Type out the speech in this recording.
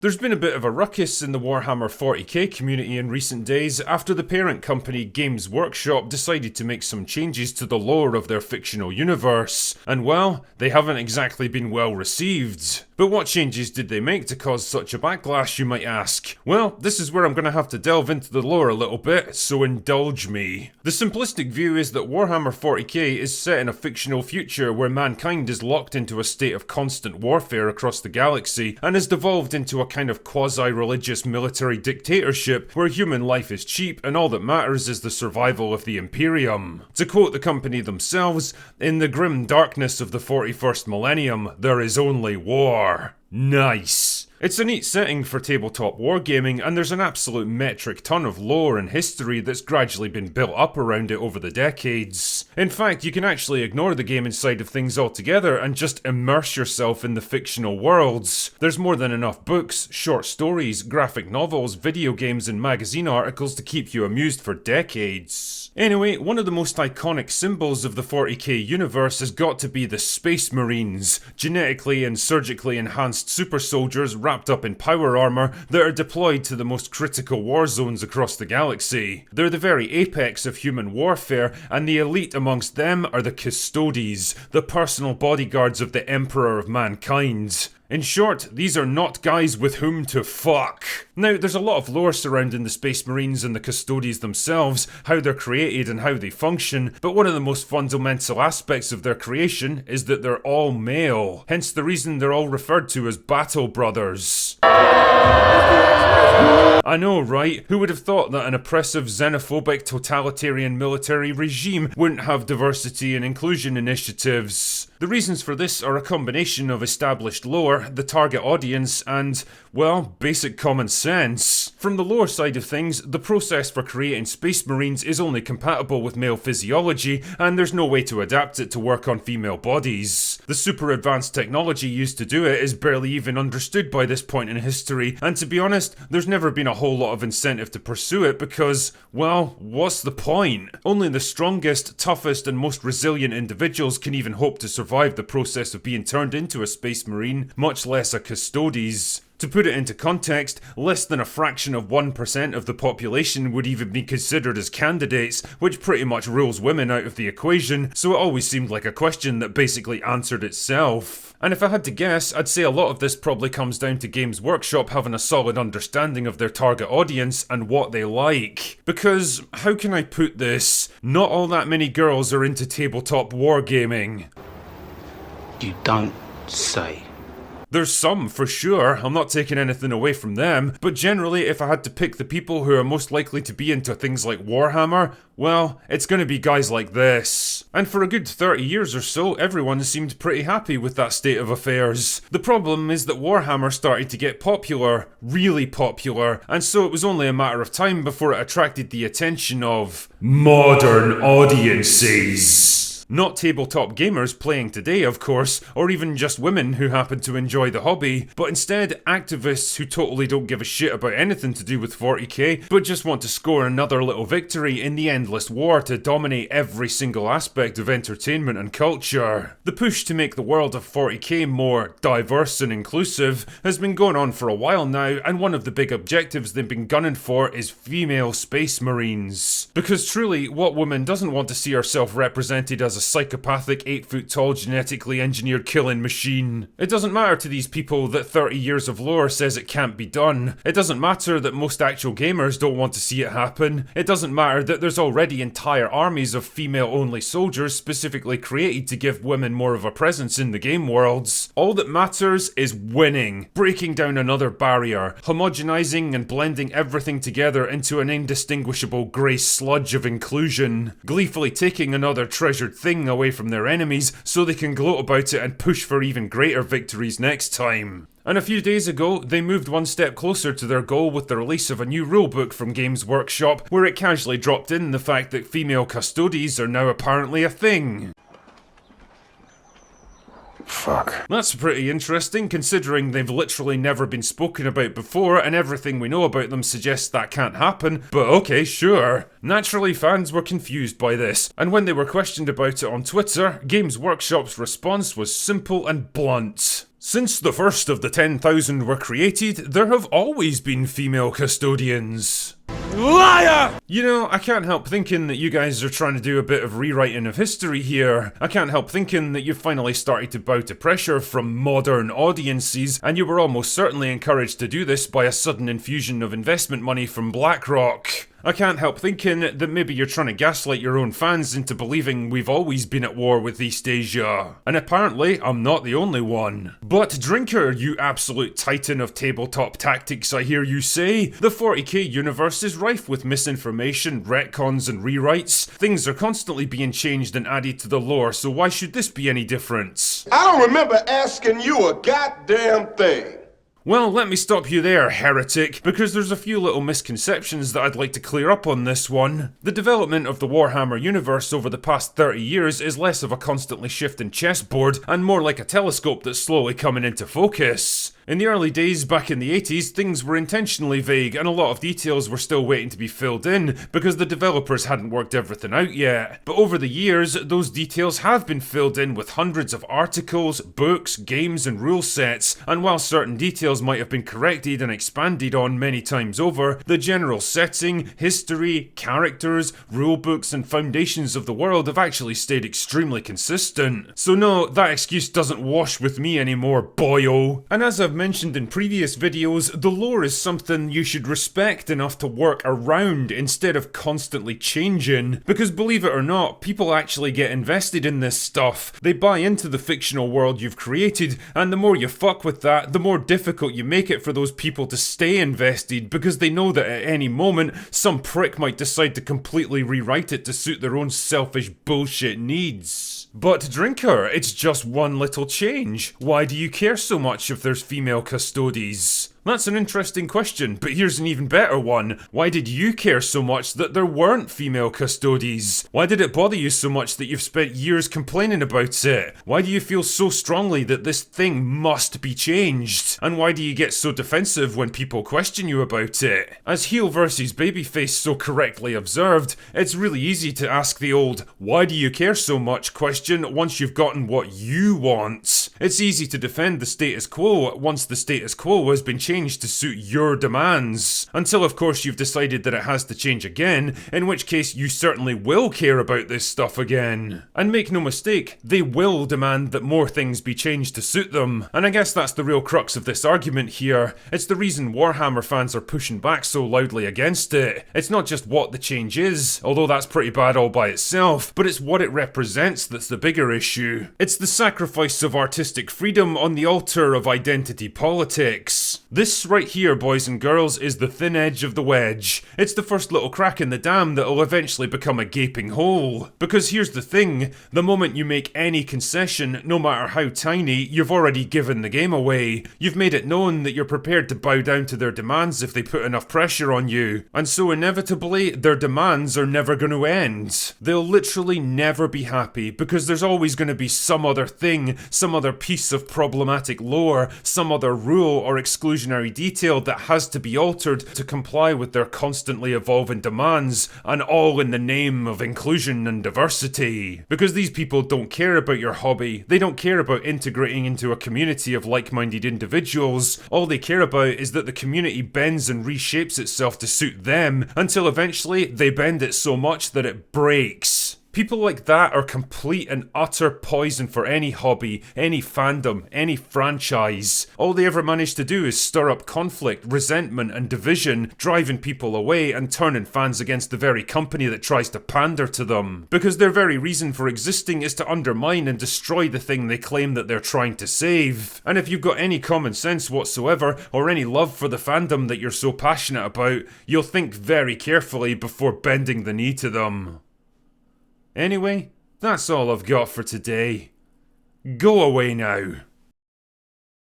There's been a bit of a ruckus in the Warhammer 40k community in recent days after the parent company Games Workshop decided to make some changes to the lore of their fictional universe, and well, they haven't exactly been well received. But what changes did they make to cause such a backlash, you might ask? Well, this is where I'm going to have to delve into the lore a little bit, so indulge me. The simplistic view is that Warhammer 40k is set in a fictional future where mankind is locked into a state of constant warfare across the galaxy and has devolved into a kind of quasi-religious military dictatorship where human life is cheap and all that matters is the survival of the Imperium. To quote the company themselves, "In the grim darkness of the 41st millennium, there is only war." Nice. It's a neat setting for tabletop wargaming, and there's an absolute metric ton of lore and history that's gradually been built up around it over the decades. In fact, you can actually ignore the gaming side of things altogether and just immerse yourself in the fictional worlds. There's more than enough books, short stories, graphic novels, video games and magazine articles to keep you amused for decades. Anyway, one of the most iconic symbols of the 40k universe has got to be the Space Marines, genetically and surgically enhanced super soldiers wrapped up in power armor that are deployed to the most critical war zones across the galaxy. They're the very apex of human warfare, and the elite amongst them are the Custodes, the personal bodyguards of the Emperor of Mankind. In short, these are not guys with whom to fuck. Now, there's a lot of lore surrounding the Space Marines and the Custodes themselves, how they're created and how they function, but one of the most fundamental aspects of their creation is that they're all male, hence the reason they're all referred to as Battle Brothers. I know, right? Who would have thought that an oppressive, xenophobic, totalitarian military regime wouldn't have diversity and inclusion initiatives? The reasons for this are a combination of established lore, the target audience, and, well, basic common sense. From the lore side of things, the process for creating Space Marines is only compatible with male physiology, and there's no way to adapt it to work on female bodies. The super advanced technology used to do it is barely even understood by this point in history, and to be honest, there's never been a whole lot of incentive to pursue it because, well, what's the point? Only the strongest, toughest, and most resilient individuals can even hope to survive the process of being turned into a Space Marine, much less a Custodes. To put it into context, less than a fraction of 1% of the population would even be considered as candidates, which pretty much rules women out of the equation, so it always seemed like a question that basically answered itself. And if I had to guess, I'd say a lot of this probably comes down to Games Workshop having a solid understanding of their target audience and what they like. Because, how can I put this? Not all that many girls are into tabletop wargaming. You don't say. There's some, for sure, I'm not taking anything away from them, but generally if I had to pick the people who are most likely to be into things like Warhammer, well, it's gonna be guys like this. And for a good 30 years or so, everyone seemed pretty happy with that state of affairs. The problem is that Warhammer started to get popular, really popular, and so it was only a matter of time before it attracted the attention of modern audiences. Not tabletop gamers playing today, of course, or even just women who happen to enjoy the hobby, but instead activists who totally don't give a shit about anything to do with 40k, but just want to score another little victory in the endless war to dominate every single aspect of entertainment and culture. The push to make the world of 40k more diverse and inclusive has been going on for a while now, and one of the big objectives they've been gunning for is female Space Marines. Because truly, what woman doesn't want to see herself represented as a psychopathic 8-foot-tall genetically engineered killing machine? It doesn't matter to these people that 30 years of lore says it can't be done. It doesn't matter that most actual gamers don't want to see it happen. It doesn't matter that there's already entire armies of female-only soldiers specifically created to give women more of a presence in the game worlds. All that matters is winning, breaking down another barrier, homogenizing and blending everything together into an indistinguishable grey sludge of inclusion, gleefully taking another treasured thing away from their enemies so they can gloat about it and push for even greater victories next time. And a few days ago, they moved one step closer to their goal with the release of a new rulebook from Games Workshop, where it casually dropped in the fact that female Custodes are now apparently a thing. Fuck. That's pretty interesting, considering they've literally never been spoken about before, and everything we know about them suggests that can't happen, but okay, sure. Naturally, fans were confused by this, and when they were questioned about it on Twitter, Games Workshop's response was simple and blunt. Since the first of the 10,000 were created, there have always been female custodians. Liar! You know, I can't help thinking that you guys are trying to do a bit of rewriting of history here. I can't help thinking that you've finally started to bow to pressure from modern audiences, and you were almost certainly encouraged to do this by a sudden infusion of investment money from BlackRock. I can't help thinking that maybe you're trying to gaslight your own fans into believing we've always been at war with East Asia. And apparently, I'm not the only one. But Drinker, you absolute titan of tabletop tactics, I hear you say, the 40k universe is rife with misinformation, retcons and rewrites. Things are constantly being changed and added to the lore, so why should this be any different? I don't remember asking you a goddamn thing. Well, let me stop you there, heretic, because there's a few little misconceptions that I'd like to clear up on this one. The development of the Warhammer universe over the past 30 years is less of a constantly shifting chessboard and more like a telescope that's slowly coming into focus. In the early days, back in the 80s, things were intentionally vague and a lot of details were still waiting to be filled in because the developers hadn't worked everything out yet. But over the years, those details have been filled in with hundreds of articles, books, games and rule sets, and while certain details might have been corrected and expanded on many times over, the general setting, history, characters, rulebooks and foundations of the world have actually stayed extremely consistent. So no, that excuse doesn't wash with me anymore, boyo. And as I've mentioned in previous videos, the lore is something you should respect enough to work around instead of constantly changing. Because believe it or not, people actually get invested in this stuff. They buy into the fictional world you've created, and the more you fuck with that, the more difficult you make it for those people to stay invested because they know that at any moment, some prick might decide to completely rewrite it to suit their own selfish bullshit needs. But Drinker, it's just one little change. Why do you care so much if there's female custodies? That's an interesting question, but here's an even better one. Why did you care so much that there weren't female custodies? Why did it bother you so much that you've spent years complaining about it? Why do you feel so strongly that this thing must be changed? And why do you get so defensive when people question you about it? As heel versus babyface so correctly observed, it's really easy to ask the old, why do you care so much question once you've gotten what you want. It's easy to defend the status quo once the status quo has been changed to suit your demands. Until of course you've decided that it has to change again, in which case you certainly will care about this stuff again. And make no mistake, they will demand that more things be changed to suit them. And I guess that's the real crux of this argument here. It's the reason Warhammer fans are pushing back so loudly against it. It's not just what the change is, although that's pretty bad all by itself, but it's what it represents that's the bigger issue. It's the sacrifice of artistic freedom on the altar of identity politics. This right here, boys and girls, is the thin edge of the wedge. It's the first little crack in the dam that'll eventually become a gaping hole. Because here's the thing, the moment you make any concession, no matter how tiny, you've already given the game away. You've made it known that you're prepared to bow down to their demands if they put enough pressure on you. And so inevitably, their demands are never going to end. They'll literally never be happy, because there's always going to be some other thing, some other piece of problematic lore, some other rule or exclusionary detail that has to be altered to comply with their constantly evolving demands, and all in the name of inclusion and diversity. Because these people don't care about your hobby, they don't care about integrating into a community of like-minded individuals. All they care about is that the community bends and reshapes itself to suit them, until eventually they bend it so much that it breaks. People like that are complete and utter poison for any hobby, any fandom, any franchise. All they ever manage to do is stir up conflict, resentment and division, driving people away and turning fans against the very company that tries to pander to them. Because their very reason for existing is to undermine and destroy the thing they claim that they're trying to save. And if you've got any common sense whatsoever, or any love for the fandom that you're so passionate about, you'll think very carefully before bending the knee to them. Anyway, that's all I've got for today. Go away now.